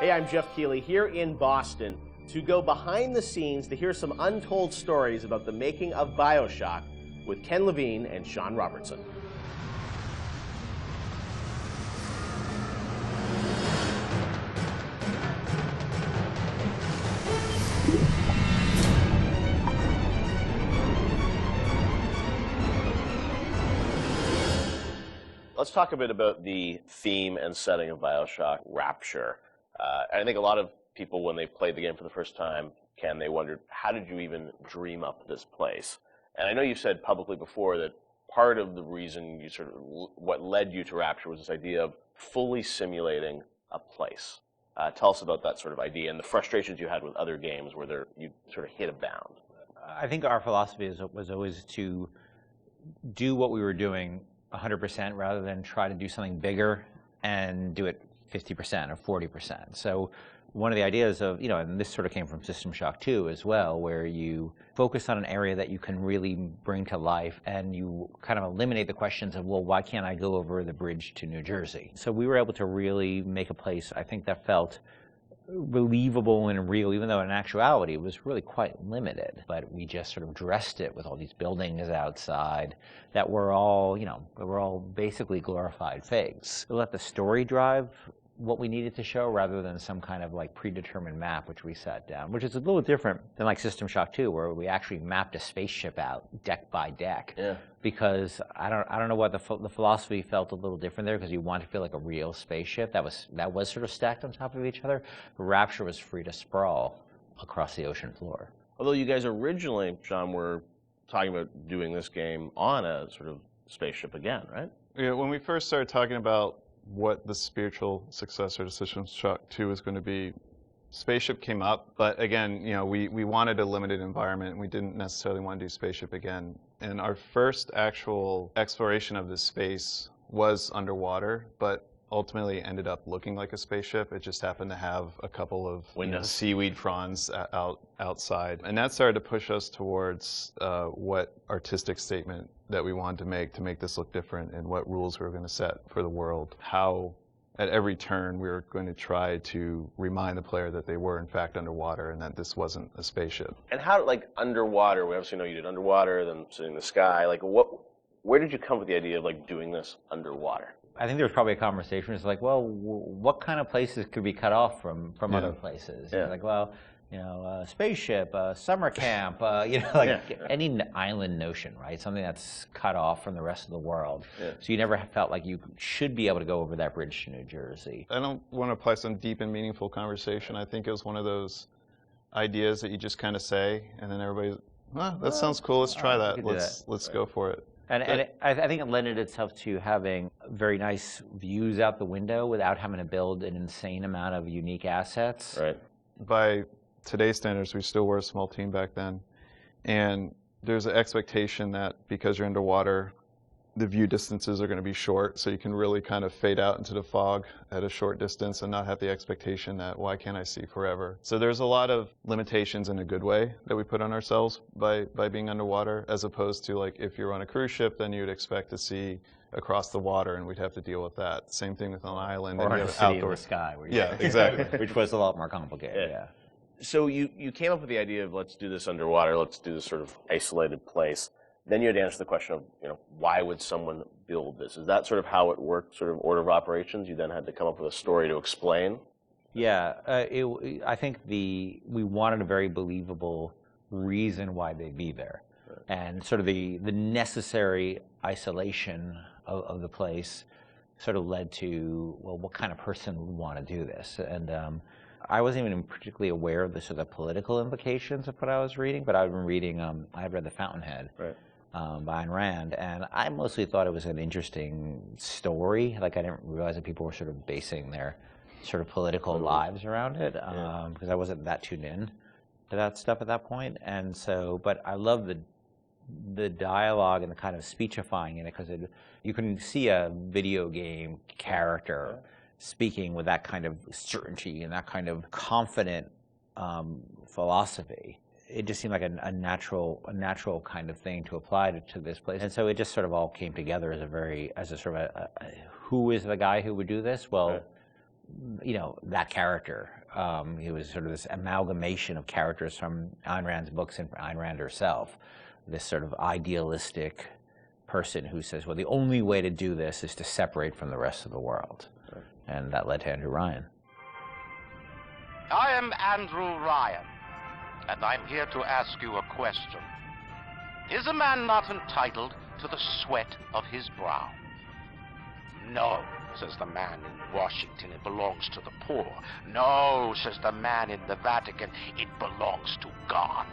Hey, I'm Geoff Keighley here in Boston to go behind the scenes to hear some untold stories about the making of BioShock with Ken Levine and Sean Robertson. Let's talk a bit about the theme and setting of BioShock Rapture. I think a lot of people, when they played the game for the first time, Ken, they wondered, how did you even dream up this place? And I know you said publicly before that part of the reason you what led you to Rapture was this idea of fully simulating a place. Tell us about that sort of idea and the frustrations you had with other games where you sort of hit a bound. I think our philosophy was always to do what we were doing 100% rather than try to do something bigger and do it 50% or 40%. So one of the ideas of, and this sort of came from System Shock 2 as well, where you focus on an area that you can really bring to life and you kind of eliminate the questions of, well, why can't I go over the bridge to New Jersey? So we were able to really make a place, I think, that felt believable and real, even though in actuality it was really quite limited. But we just sort of dressed it with all these buildings outside that were all, were all basically glorified fakes. We let the story drive what we needed to show rather than some kind of like predetermined map which we set down, which is a little different than like System Shock 2, where we actually mapped a spaceship out deck by deck. Yeah. Because I don't know what the philosophy felt a little different there, because you want to feel like a real spaceship that was sort of stacked on top of each other. Rapture was free to sprawl across the ocean floor. Although you guys originally, Sean, were talking about doing this game on a sort of spaceship again, right? Yeah, when we first started talking about what the spiritual successor to System Shock 2 was going to be, Spaceship came up, but again, we wanted a limited environment, and we didn't necessarily want to do Spaceship again. And our first actual exploration of this space was underwater, but ultimately ended up looking like a spaceship. It just happened to have a couple of seaweed fronds outside. And that started to push us towards what artistic statement that we wanted to make this look different, and what rules we were going to set for the world. How at every turn we were going to try to remind the player that they were in fact underwater and that this wasn't a spaceship. And how, like, underwater, we obviously know you did underwater, then sitting in the sky, like where did you come with the idea of like doing this underwater? I think there was probably a conversation. It's like, well, what kind of places could be cut off from other places? Yeah. Like, well, spaceship, summer camp, any island notion, right? Something that's cut off from the rest of the world. Yeah. So you never felt like you should be able to go over that bridge to New Jersey. I don't want to apply some deep and meaningful conversation. I think it was one of those ideas that you just kind of say, and then everybody's, that sounds cool. Let's try that. Let's go for it. And I think it lended itself to having very nice views out the window without having to build an insane amount of unique assets. Right. By today's standards, we still were a small team back then. And there's an expectation that because you're underwater, the view distances are going to be short, so you can really kind of fade out into the fog at a short distance and not have the expectation that, why can't I see forever? So there's a lot of limitations in a good way that we put on ourselves by being underwater, as opposed to, like, if you're on a cruise ship, then you'd expect to see across the water, and we'd have to deal with that. Same thing with an island. Or a city in the sky. Exactly. Which was a lot more complicated, yeah. So you came up with the idea of, let's do this underwater, let's do this sort of isolated place. Then you had to answer the question of, why would someone build this? Is that sort of how it worked, sort of order of operations? You then had to come up with a story to explain? Yeah, I think we wanted a very believable reason why they'd be there. Right. And sort of the necessary isolation of the place sort of led to, well, what kind of person would want to do this? And I wasn't even particularly aware of the sort of political implications of what I was reading, but I'd been reading, I had read The Fountainhead. Right. By Ayn Rand, and I mostly thought it was an interesting story. Like, I didn't realize that people were sort of basing their sort of political lives around it, because I wasn't that tuned in to that stuff at that point. And so, but I love the dialogue and the kind of speechifying in it, because you can see a video game character speaking with that kind of certainty and that kind of confident philosophy. It just seemed like a natural kind of thing to apply to this place. And so it just sort of all came together as a sort of who is the guy who would do this? Well, that character. He was sort of this amalgamation of characters from Ayn Rand's books and Ayn Rand herself. This sort of idealistic person who says, well, the only way to do this is to separate from the rest of the world. Right. And that led to Andrew Ryan. I am Andrew Ryan, and I'm here to ask you a question. Is a man not entitled to the sweat of his brow? No, says the man in Washington, it belongs to the poor. No, says the man in the Vatican, it belongs to God.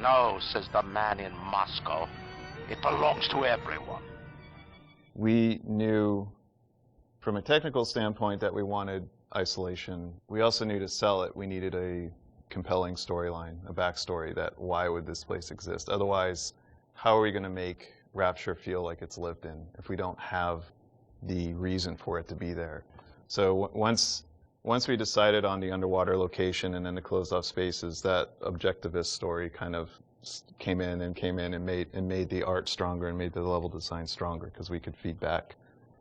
No, says the man in Moscow, it belongs to everyone. We knew from a technical standpoint that we wanted isolation. We also knew to sell it, we needed a compelling storyline, a backstory that why would this place exist? Otherwise, how are we going to make Rapture feel like it's lived in if we don't have the reason for it to be there? So once we decided on the underwater location and then the closed off spaces, that objectivist story kind of came in and made the art stronger and made the level design stronger because we could feed back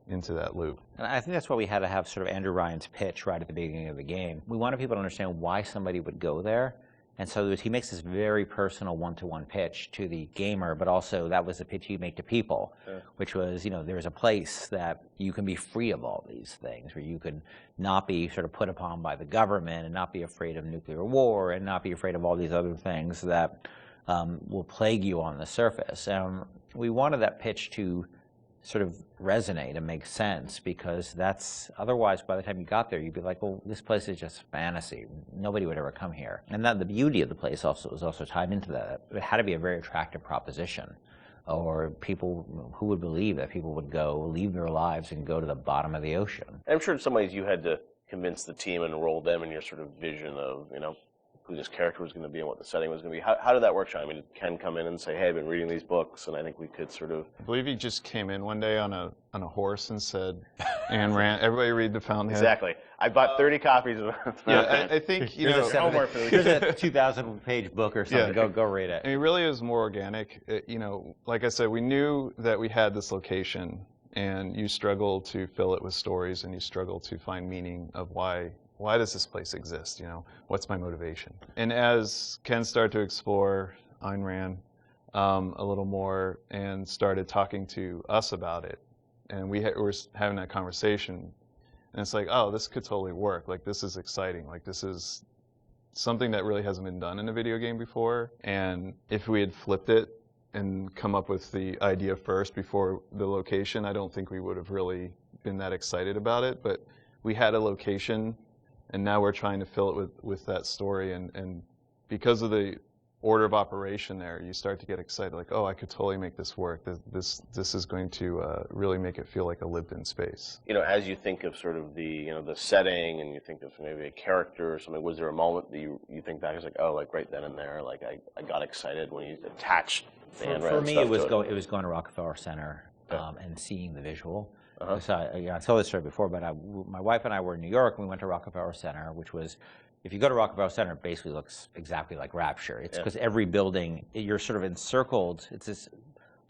into that loop. And I think that's why we had to have sort of Andrew Ryan's pitch right at the beginning of the game. We wanted people to understand why somebody would go there. And so he makes this very personal one-to-one pitch to the gamer, but also that was the pitch he'd make to people, which was, there's a place that you can be free of all these things, where you can not be sort of put upon by the government and not be afraid of nuclear war and not be afraid of all these other things that will plague you on the surface. We wanted that pitch to sort of resonate and make sense, because that's, otherwise by the time you got there you'd be like, well, this place is just fantasy, nobody would ever come here. And that the beauty of the place also was also tied into that. It had to be a very attractive proposition, or people who would believe that people would go leave their lives and go to the bottom of the ocean. I'm sure in some ways you had to convince the team and enroll them in your sort of vision of who this character was going to be and what the setting was going to be. How did that work, Sean? I mean, did Ken come in and say, hey, I've been reading these books, and I think we could sort of... I believe he just came in one day on a horse and said, Ayn Rand, everybody read The Fountainhead. Exactly. I bought 30 copies of The Fountainhead. Yeah, I think, here's a 2,000-page book or something. Yeah. Go read it. And it really is more organic. Like I said, we knew that we had this location, and you struggle to fill it with stories, and you struggle to find meaning of why does this place exist? What's my motivation? And as Ken started to explore Ayn Rand a little more and started talking to us about it, and we were having that conversation, and it's like, oh, this could totally work. Like, this is exciting. Like, this is something that really hasn't been done in a video game before. And if we had flipped it and come up with the idea first before the location, I don't think we would have really been that excited about it. But we had a location, and now we're trying to fill it with that story, and because of the order of operation there, you start to get excited, like, oh, I could totally make this work. This is going to really make it feel like a lived-in space. As you think of sort of the the setting, and you think of maybe a character or something, was there a moment that you think back, it's like, oh, like right then and there, like I got excited when you attached the Ayn Rand for me, it was going to Rockefeller Center and seeing the visual. So I told this story before, but my wife and I were in New York, and we went to Rockefeller Center, which was, if you go to Rockefeller Center, it basically looks exactly like Rapture. It's because every building, you're sort of encircled. It's this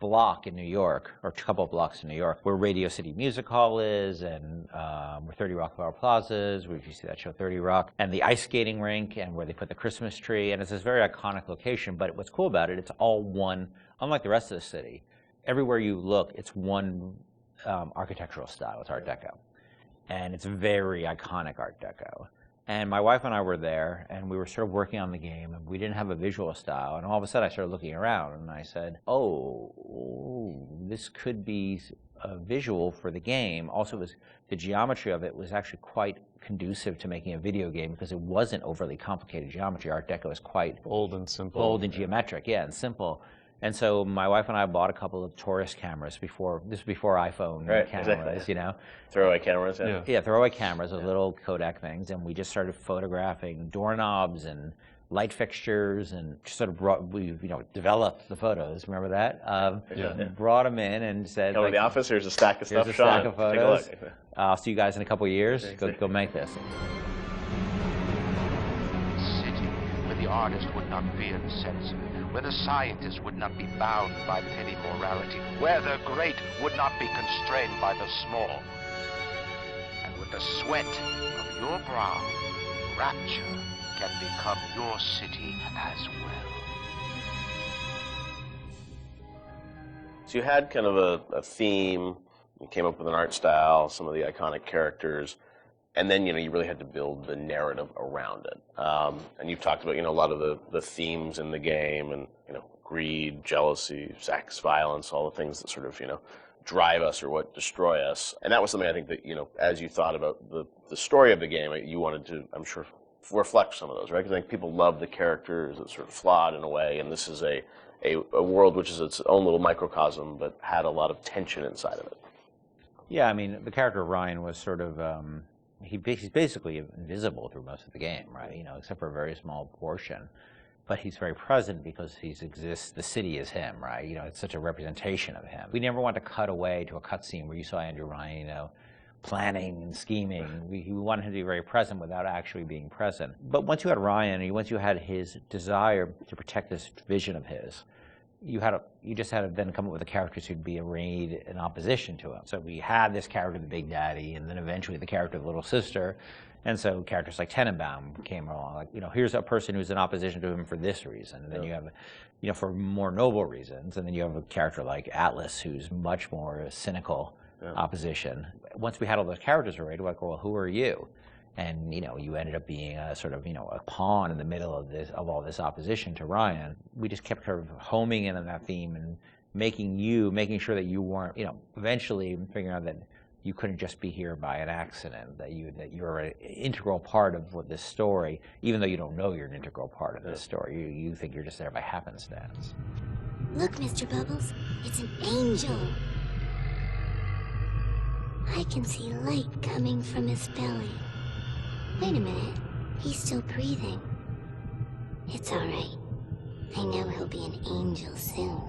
block in New York, or a couple of blocks in New York, where Radio City Music Hall is, and where 30 Rockefeller Plaza is, where you see that show 30 Rock, and the ice skating rink, and where they put the Christmas tree. And it's this very iconic location, but what's cool about it, it's all one, unlike the rest of the city. Everywhere you look, it's one architectural style. It's Art Deco. And it's very iconic Art Deco. And my wife and I were there, and we were sort of working on the game, and we didn't have a visual style. And all of a sudden, I started looking around, and I said, oh, this could be a visual for the game. Also, the geometry of it was actually quite conducive to making a video game, because it wasn't overly complicated geometry. Art Deco is quite bold and simple. Bold and geometric, and simple. And so my wife and I bought a couple of tourist cameras this was before iPhone cameras, exactly. Throwaway cameras, yeah, throwaway cameras, those little Kodak things, and we just started photographing doorknobs and light fixtures, and just sort of developed the photos. Remember that? Brought them in and said, come to the office. Here's a stack of stuff. Here's a stack of photos. Take a look. I'll see you guys in a couple of years. Go make this. City where the artist would not fear the censor, where the scientist would not be bound by petty morality, where the great would not be constrained by the small, and where With the sweat of your brow, Rapture can become your city as well. So you had kind of a theme, you came up with an art style, some of the iconic characters, and then, you really had to build the narrative around it. And you've talked about, a lot of the themes in the game and, greed, jealousy, sex, violence, all the things that sort of, drive us or what destroy us. And that was something I think that, as you thought about the story of the game, you wanted to, I'm sure, reflect some of those, right? Because I think people love the characters, it's sort of flawed in a way, and this is a world which is its own little microcosm, but had a lot of tension inside of it. Yeah, I mean, the character of Ryan was sort of, he's basically invisible through most of the game, right? Except for a very small portion. But he's very present because he exists, the city is him, right? It's such a representation of him. We never want to cut away to a cutscene where you saw Andrew Ryan, planning and scheming. We wanted him to be very present without actually being present. But once you had Ryan, once you had his desire to protect this vision of his, you just had to then come up with the characters who'd be arrayed in opposition to him. So we had this character, the Big Daddy, and then eventually the character of the Little Sister. And so characters like Tenenbaum came along, like, here's a person who's in opposition to him for this reason. And then you have, for more noble reasons. And then you have a character like Atlas, who's much more cynical opposition. Once we had all those characters arrayed, we're like, well, who are you? And, you ended up being a sort of, a pawn in the middle of all this opposition to Ryan. We just kept kind of homing in on that theme and making sure that you weren't, eventually figuring out that you couldn't just be here by an accident, that you're an integral part of this story, even though you don't know you're an integral part of this story. You think you're just there by happenstance. Look, Mr. Bubbles, it's an angel. I can see light coming from his belly. Wait a minute, he's still breathing. It's all right. I know he'll be an angel soon.